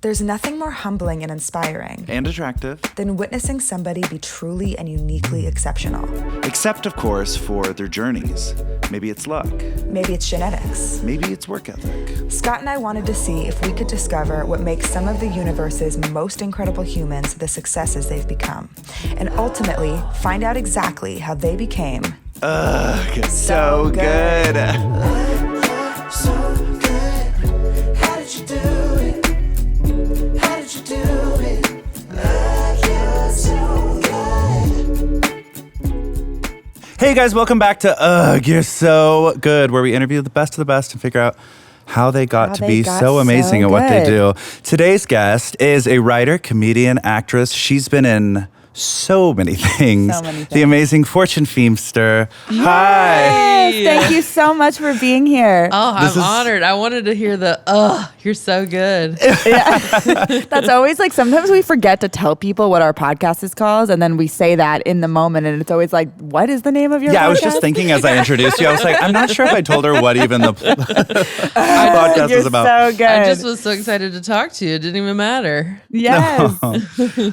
There's nothing more humbling and inspiring and attractive than witnessing somebody be truly and uniquely exceptional. Except, of course, for their journeys. Maybe it's luck. Maybe it's genetics. Maybe it's work ethic. Scott and I wanted to see if we could discover what makes some of the universe's most incredible humans the successes they've become, and ultimately find out exactly how they became so good. So good. How did you do it? How did you do it? You're so good. Hey guys, welcome back to You're So Good, where we interview the best of the best and figure out how they got to be so amazing at what they do. Today's guest is a writer, comedian, actress. She's been in so many things. The amazing Fortune Feimster. Yes, Hi. thank you so much for being here. Oh, I'm honored. I wanted to hear the, you're so good. That's always like, sometimes we forget to tell people what our podcast is called, and then we say that in the moment, and it's always like, what is the name of your podcast? I was just thinking as I introduced you, I was like, I'm not sure if I told her what even the podcast is about. So good. I just was so excited to talk to you. It didn't even matter. Yes.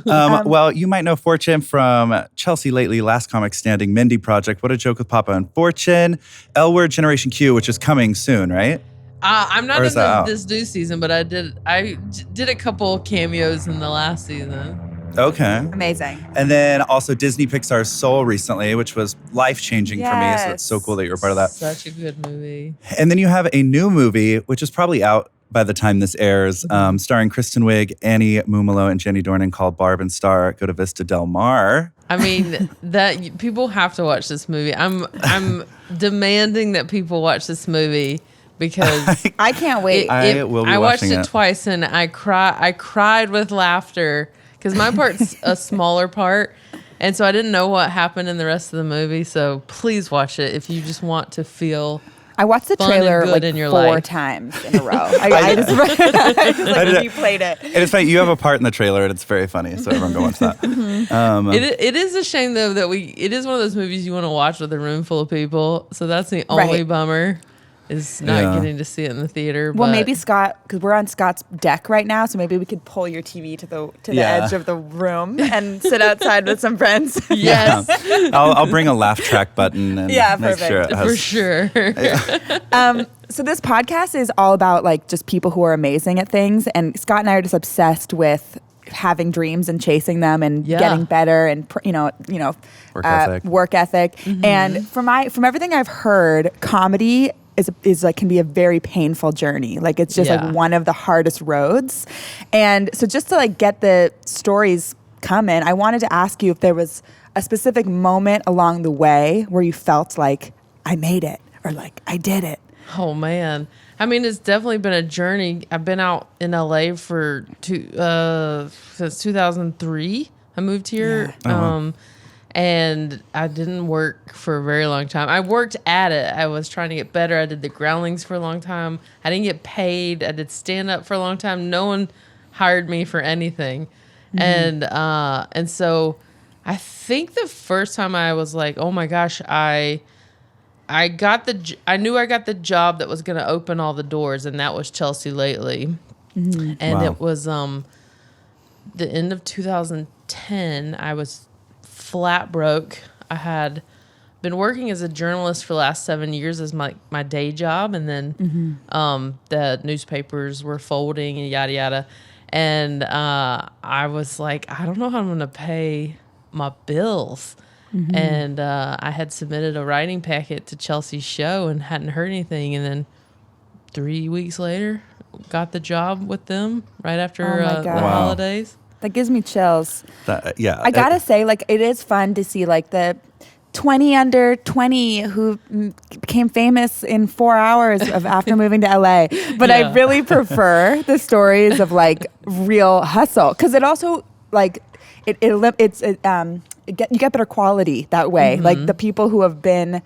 Well, you might know Fortune from Chelsea Lately, Last Comic Standing, Mindy Project, What a Joke with Papa and Fortune, L Word Generation Q, which is coming soon, right? I'm not in this new season, but I did a couple cameos in the last season. Okay. Amazing. And then also Disney Pixar's Soul recently, which was life-changing for me. So it's so cool that you were part of that. Such a good movie. And then you have a new movie, which is probably out by the time this airs, starring Kristen Wiig, Annie Mumolo, and Jenny Dornan, called Barb Star. Go to Vista Del Mar. I mean, that people have to watch this movie. I'm demanding that people watch this movie because I can't wait. I will be I watched watching it twice and I cried with laughter because my part's a smaller part. And so I didn't know what happened in the rest of the movie. So please watch it if you just want to feel I watched the fun trailer and good like in your 4 life. times in a row. I just replayed it. And it's funny, you have a part in the trailer and it's very funny, so everyone go watch that. It is a shame though that it is one of those movies you want to watch with a room full of people. So that's the only bummer is not getting to see it in the theater. Well, but maybe Scott, because we're on Scott's deck right now, so maybe we could pull your TV to the edge of the room and sit outside with some friends. Yes, I'll bring a laugh track button and make perfect. sure it has, for sure. So this podcast is all about like just people who are amazing at things, and Scott and I are just obsessed with having dreams and chasing them and getting better and work ethic. Mm-hmm. And from everything I've heard, comedy is like can be a very painful journey. Like it's just like one of the hardest roads. And so just to like get the stories coming, I wanted to ask you if there was a specific moment along the way where you felt like I made it or like I did it. Oh man, I mean it's definitely been a journey. I've been out in LA for since 2003. I moved here. And I didn't work for a very long time. I worked at it. I was trying to get better. I did the Groundlings for a long time. I didn't get paid. I did stand-up for a long time. No one hired me for anything. Mm-hmm. And so I think the first time I was like, oh my gosh, I knew I got the job that was going to open all the doors, and that was Chelsea Lately. Mm-hmm. And it was the end of 2010. I was flat broke. I had been working as a journalist for the last 7 years as my day job, and then the newspapers were folding and yada yada, and I was like, I don't know how I'm going to pay my bills. Mm-hmm. And I had submitted a writing packet to Chelsea's show and hadn't heard anything, and then 3 weeks later got the job with them right after the holidays. That gives me chills. I gotta say, like, it is fun to see, like, the 20 under 20 who became famous in 4 hours after moving to LA. But I really prefer the stories of, like, real hustle. Because it also, like, you get better quality that way. Mm-hmm. Like, the people who have been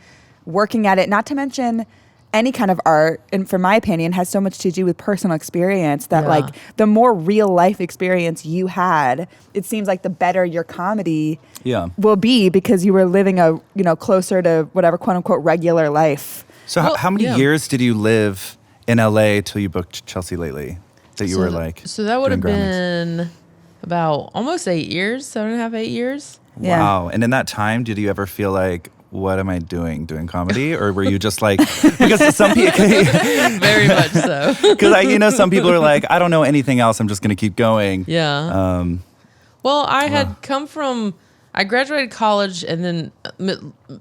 working at it, not to mention any kind of art, and for my opinion, has so much to do with personal experience that like the more real life experience you had, it seems like the better your comedy will be because you were living a, closer to whatever quote unquote regular life. So how many years did you live in LA till you booked Chelsea Lately? that you were like? So that would have doing groundlings? been about almost 8 years, 7.5, 8 years. Yeah. Wow. And in that time, did you ever feel like, what am I doing comedy? Or were you just like, because some people, Very much so. because some people are like, I don't know anything else. I'm just going to keep going. Yeah. Well, I had come from, I graduated college and then,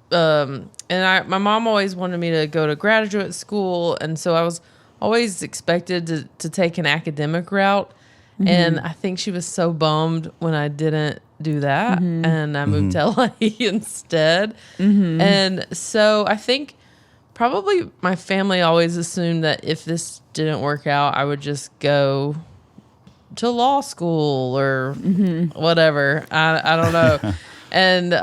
my mom always wanted me to go to graduate school. And so I was always expected to take an academic route. Mm-hmm. And I think she was so bummed when I didn't do that. Mm-hmm. And I moved to LA instead. Mm-hmm. And so I think probably my family always assumed that if this didn't work out, I would just go to law school or whatever. I don't know. And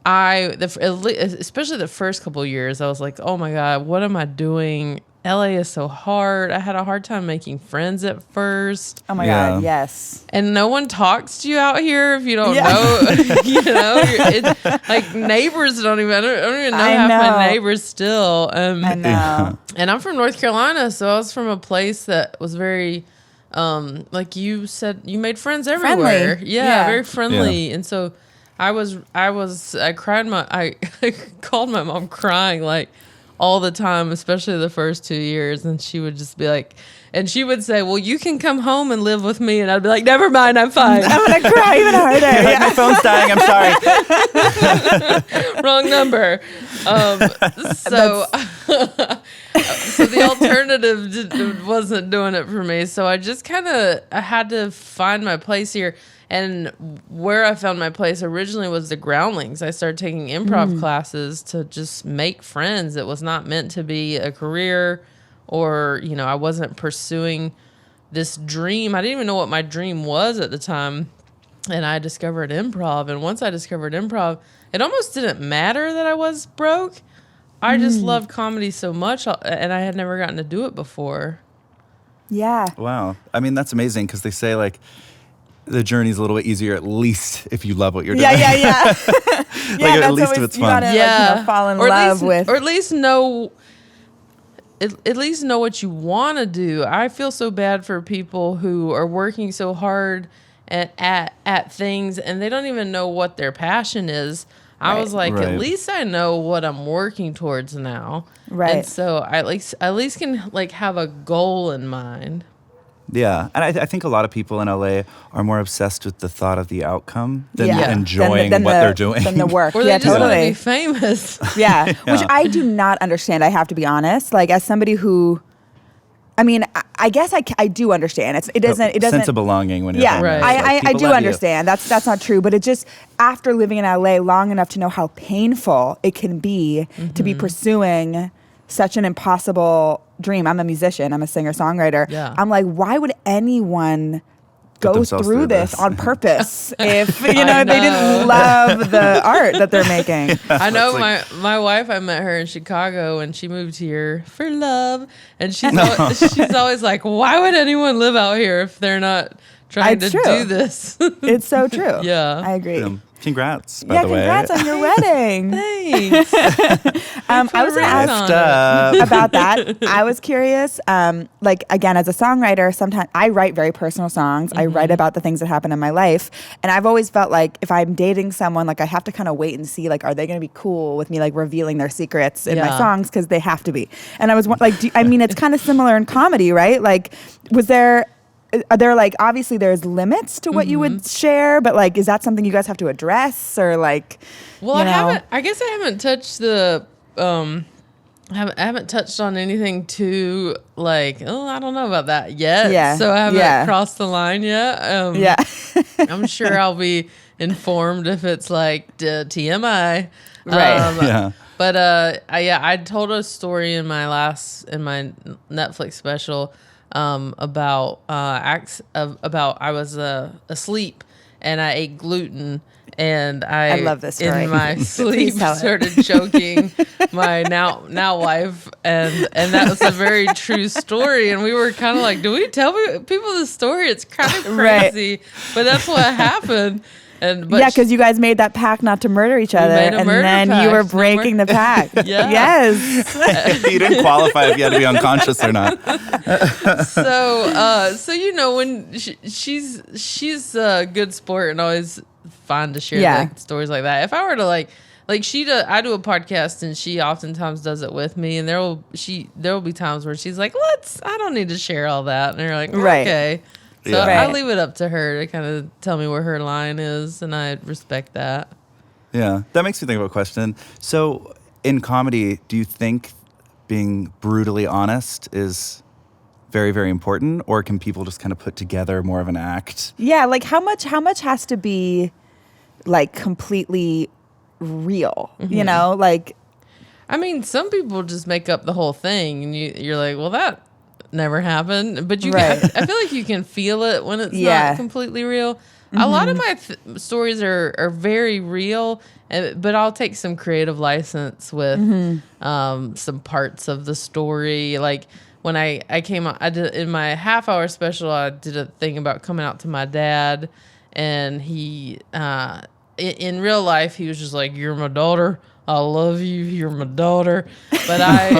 especially the first couple of years, I was like, oh my God, what am I doing? LA is so hard. I had a hard time making friends at first. Oh my God, yes. And no one talks to you out here if you don't know. Like neighbors I don't even know half my neighbors still. I know. And I'm from North Carolina, so I was from a place that was very, like you said, you made friends everywhere. Friendly. Yeah, very friendly. Yeah. And so I called my mom crying like all the time, especially the first 2 years. And she would just be like, and she would say, well, you can come home and live with me. And I'd be like, never mind, I'm fine. I'm going to cry even harder. Like, my phone's dying. I'm sorry. Wrong number. So the alternative wasn't doing it for me. So I just I had to find my place here. And where I found my place originally was the Groundlings. I started taking improv classes to just make friends. It was not meant to be a career, or, I wasn't pursuing this dream. I didn't even know what my dream was at the time. And I discovered improv. And once I discovered improv, it almost didn't matter that I was broke. I just loved comedy so much, and I had never gotten to do it before. Yeah. Wow. I mean, that's amazing, because they say, like, the journey's a little bit easier, at least if you love what you're doing. Yeah. Like, at least if it's fun. Gotta, fall in love with. Or at least know what you want to do. I feel so bad for people who are working so hard at things and they don't even know what their passion is. I was like, at least I know what I'm working towards now. Right. And so I at least can like have a goal in mind. Yeah, and I think a lot of people in LA are more obsessed with the thought of the outcome than enjoying what they're doing. Than the work. Or they just want to be famous. Yeah, which I do not understand, I have to be honest. Like, as somebody who, I mean, I guess I do understand. It doesn't sense of belonging when you're famous. Right. Like, I do understand. That's not true. But it just, after living in LA long enough to know how painful it can be to be pursuing such an impossible dream. I'm a musician. I'm a singer-songwriter. Yeah. I'm like, why would anyone go through this on purpose if they didn't love the art that they're making? I know my wife, I met her in Chicago and she moved here for love. And she's always like, why would anyone live out here if they're not trying to do this? It's so true. Yeah. I agree. Congrats, by the way. Congrats on your wedding. Thanks. I was going to ask about that. I was curious, like, again, as a songwriter, sometimes I write very personal songs. I write about the things that happen in my life. And I've always felt like if I'm dating someone, like, I have to kind of wait and see, like, are they going to be cool with me, like, revealing their secrets in my songs? Because they have to be. And I was like, it's kind of similar in comedy, right? Like, are there, like, obviously there's limits to what you would share, but, like, is that something you guys have to address, or, like, well, I guess I haven't touched I haven't touched on anything too, like, I don't know about that yet. Yeah. So I haven't crossed the line yet. I'm sure I'll be informed if it's like TMI. Right. But I told a story in my Netflix special about I was asleep and I ate gluten, and I love this story. In my sleep started choking my now wife, and that was a very true story. And we were kind of like, do we tell people this story? It's kind of crazy, but that's what happened. Yeah, because you guys made that pact not to murder each other, and then you were breaking the pact. Yeah. Yes. You didn't qualify if you had to be unconscious or not. So you know, when she's a good sport and always fun to share like stories like that. If I were to like I do a podcast and she oftentimes does it with me, and there will be times where she's like, I don't need to share all that, and you're like, okay. So I leave it up to her to kind of tell me where her line is, and I respect that. Yeah, that makes me think of a question. So in comedy, do you think being brutally honest is very, very important, or can people just kind of put together more of an act? Yeah, like how much has to be like completely real, you know? Like, I mean, some people just make up the whole thing, and you're like, well, that never happened. But I feel like you can feel it when it's not completely real. A lot of my stories are very real, but I'll take some creative license with some parts of the story. Like when I came out, I did in my half-hour special, I did a thing about coming out to my dad, and he in real life he was just like, "You're my daughter. I love you. You're my daughter." But I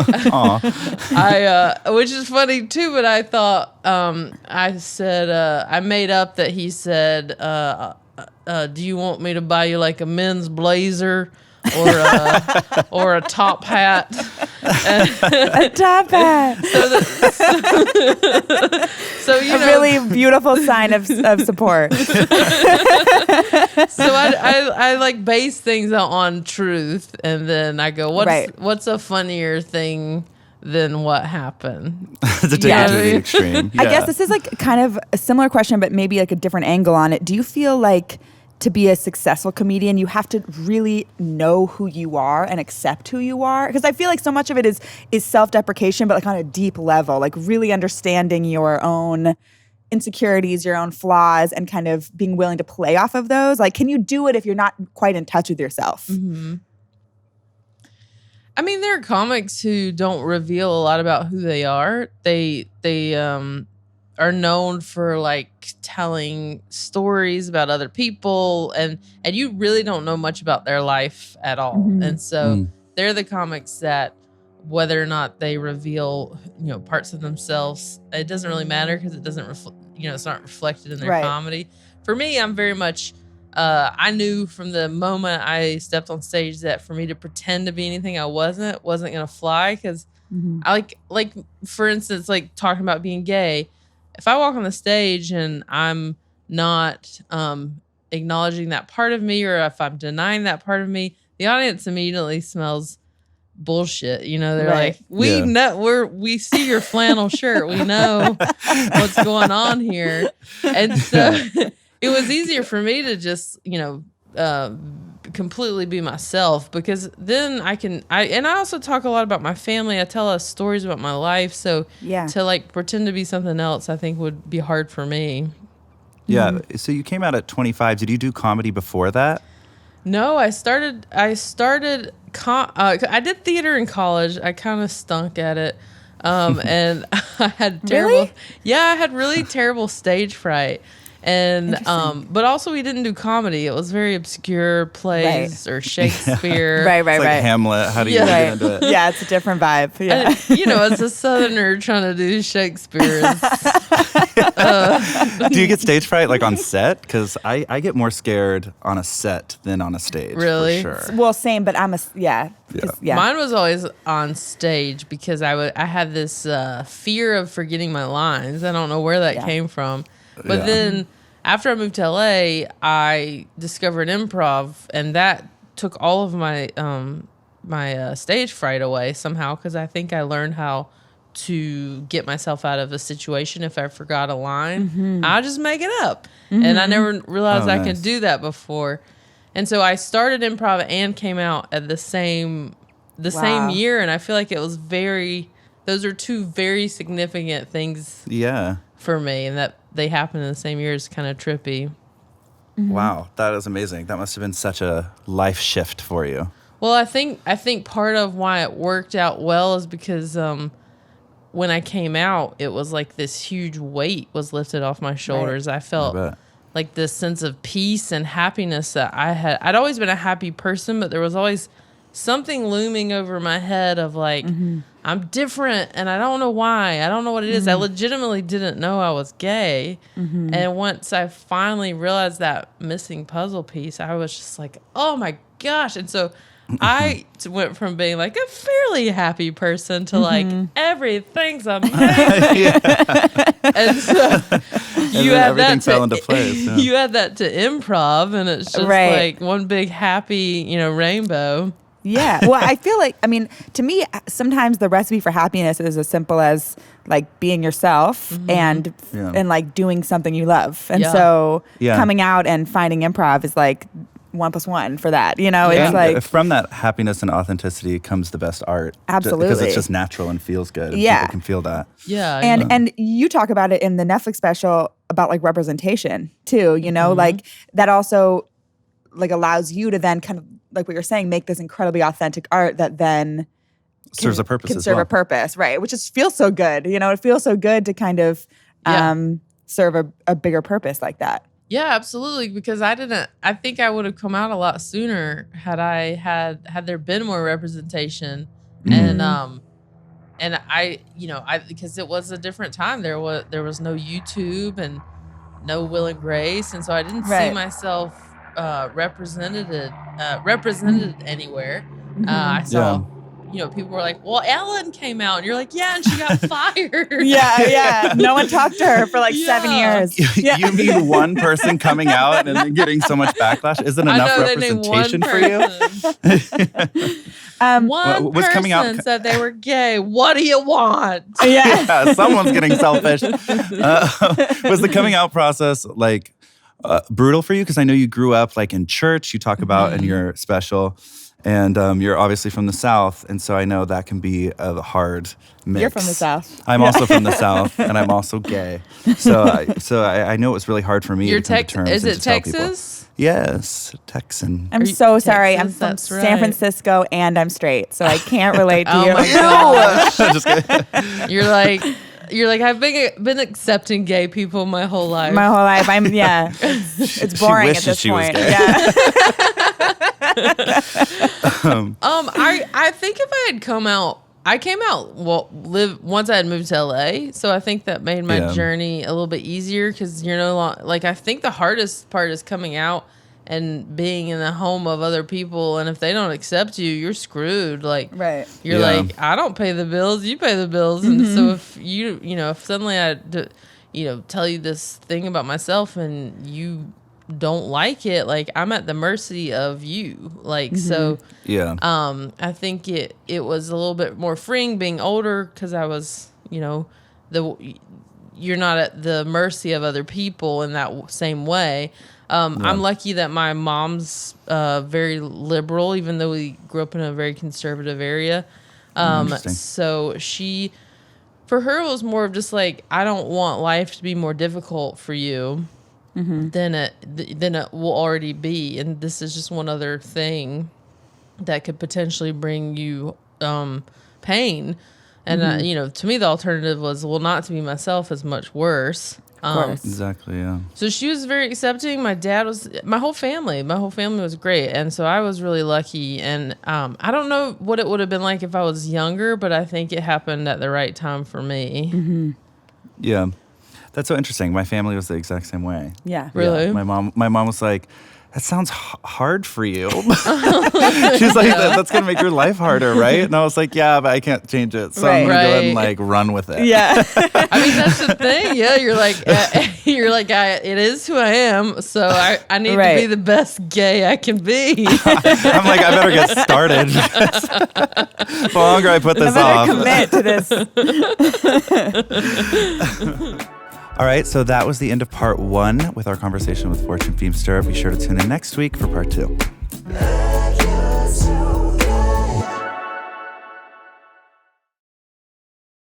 which is funny too. But I thought I said I made up that he said, "Do you want me to buy you like a men's blazer or a top hat?" A top hat. So you a know, really beautiful sign of support. So I like base things on truth, and then I go, what's a funnier thing than what happened? To take it to the extreme. Yeah. I guess this is like kind of a similar question, but maybe like a different angle on it. Do you feel like to be a successful comedian, you have to really know who you are and accept who you are? Because I feel like so much of it is self-deprecation, but like on a deep level, like really understanding your own insecurities, your own flaws, and kind of being willing to play off of those. Like, can you do it if you're not quite in touch with yourself? Mm-hmm. I mean, there are comics who don't reveal a lot about who they are. They are known for like telling stories about other people, and you really don't know much about their life at all. And so they're the comics that, whether or not they reveal, parts of themselves, it doesn't really matter because it doesn't it's not reflected in their comedy. For me, I'm very much I knew from the moment I stepped on stage that for me to pretend to be anything I wasn't gonna fly, because I like for instance, like talking about being gay. If I walk on the stage and I'm not acknowledging that part of me, or if I'm denying that part of me, the audience immediately smells bullshit. They're like, we see your flannel shirt. We know what's going on here. And so it was easier for me to just, completely be myself, because then I also talk a lot about my family. I tell us stories about my life. So to like pretend to be something else, I think would be hard for me. Yeah. So you came out at 25. Did you do comedy before that? No, I did theater in college. I kind of stunk at it. And I had I had really terrible stage fright. And but also we didn't do comedy. It was very obscure plays or Shakespeare. It's like Hamlet. How do you get into it? Yeah, it's a different vibe. Yeah. And, as a Southerner trying to do Shakespeare. Do you get stage fright like on set? Because I get more scared on a set than on a stage. Really? For sure. Well, same, but I'm Mine was always on stage because I had this fear of forgetting my lines. I don't know where that came from. But then after I moved to LA, I discovered improv, and that took all of my my stage fright away somehow, because I think I learned how to get myself out of a situation if I forgot a line. I'll just make it up. And I never realized I could do that before. And so I started improv and came out at the same year, and I feel like it was those are two very significant things for me, and that they happened in the same year is kind of trippy. Wow, that is amazing. That must have been such a life shift for you. Well, I think part of why it worked out well is because when I came out, it was like this huge weight was lifted off my shoulders. I felt like this sense of peace and happiness that I had. I'd always been a happy person, but there was always something looming over my head of like, I'm different and I don't know why. I don't know what it is. I legitimately didn't know I was gay. And once I finally realized that missing puzzle piece, I was just like, oh my gosh. And so I went from being like a fairly happy person to like, everything's amazing. And so you had everything that fell into place. Yeah. You had that to improv, and it's just like one big happy, rainbow. Yeah. Well, I feel like, I mean, to me, sometimes the recipe for happiness is as simple as like being yourself and like doing something you love. And so coming out and finding improv is like 1 + 1 for that. It's like from that happiness and authenticity comes the best art. Absolutely. Because it's just natural and feels good. And Yeah. people can feel that. Yeah. And you talk about it in the Netflix special about like representation too, like that also like allows you to then kind of like what you're saying, make this incredibly authentic art that then serves a purpose can as serve well. a purpose, right? Which just feels so good. It feels so good to kind of serve a bigger purpose like that. Yeah, absolutely. Because I think I would have come out a lot sooner had there been more representation. And I because it was a different time. There was no YouTube and no Will and Grace. And so I didn't see myself represented anywhere. I saw, people were like, well, Ellen came out, and you're like, yeah, and she got fired. Yeah. No one talked to her for like 7 years. You mean one person coming out and then getting so much backlash isn't enough representation for you? One was person coming out said they were gay. What do you want? Yeah, someone's getting selfish. Was the coming out process like brutal for you? Because I know you grew up like in church. You talk about in your special, and you're obviously from the South, and so I know that can be a hard mix. You're from the South. I'm also from the South, and I'm also gay. So I know it was really hard for me to come to terms. Is and it to tell people. Texas? Yes, Texan. I'm so sorry. I'm Texas? from That's San right. Francisco and I'm straight, so I can't relate to Oh you. my gosh. Just kidding. You're like I've been accepting gay people my whole life. My whole life, it's boring at wishes this she was point. gay. Yeah. I think if I had come out, I came out once I had moved to LA, so I think that made my journey a little bit easier because you're no longer like I think the hardest part is coming out and being in the home of other people, and if they don't accept you, you're screwed. Like Right. you're like, I don't pay the bills, you pay the bills, and so if if suddenly I tell you this thing about myself and you don't like it, like I'm at the mercy of you. Like so I think it was a little bit more freeing being older because I was you're not at the mercy of other people in that same way. I'm lucky that my mom's very liberal, even though we grew up in a very conservative area. So for her, it was more of just like, I don't want life to be more difficult for you than it will already be. And this is just one other thing that could potentially bring you pain. And, to me, the alternative was, not to be myself is much worse. Exactly, yeah. So she was very accepting. My dad was, my whole family was great. And so I was really lucky. And I don't know what it would have been like if I was younger, but I think it happened at the right time for me. Yeah. That's so interesting. My family was the exact same way. Yeah. Really? Yeah. My mom was like, that sounds hard for you. She's like, that's going to make your life harder, right? And I was like, yeah, but I can't change it. So I'm going to go ahead and like run with it. Yeah. I mean, that's the thing. Yeah, you're like, it is who I am. So I need to be the best gay I can be. I'm like, I better get started. The longer I put this off. Commit to this. All right, so that was the end of part 1 with our conversation with Fortune Feimster. Be sure to tune in next week for part 2. Like you do.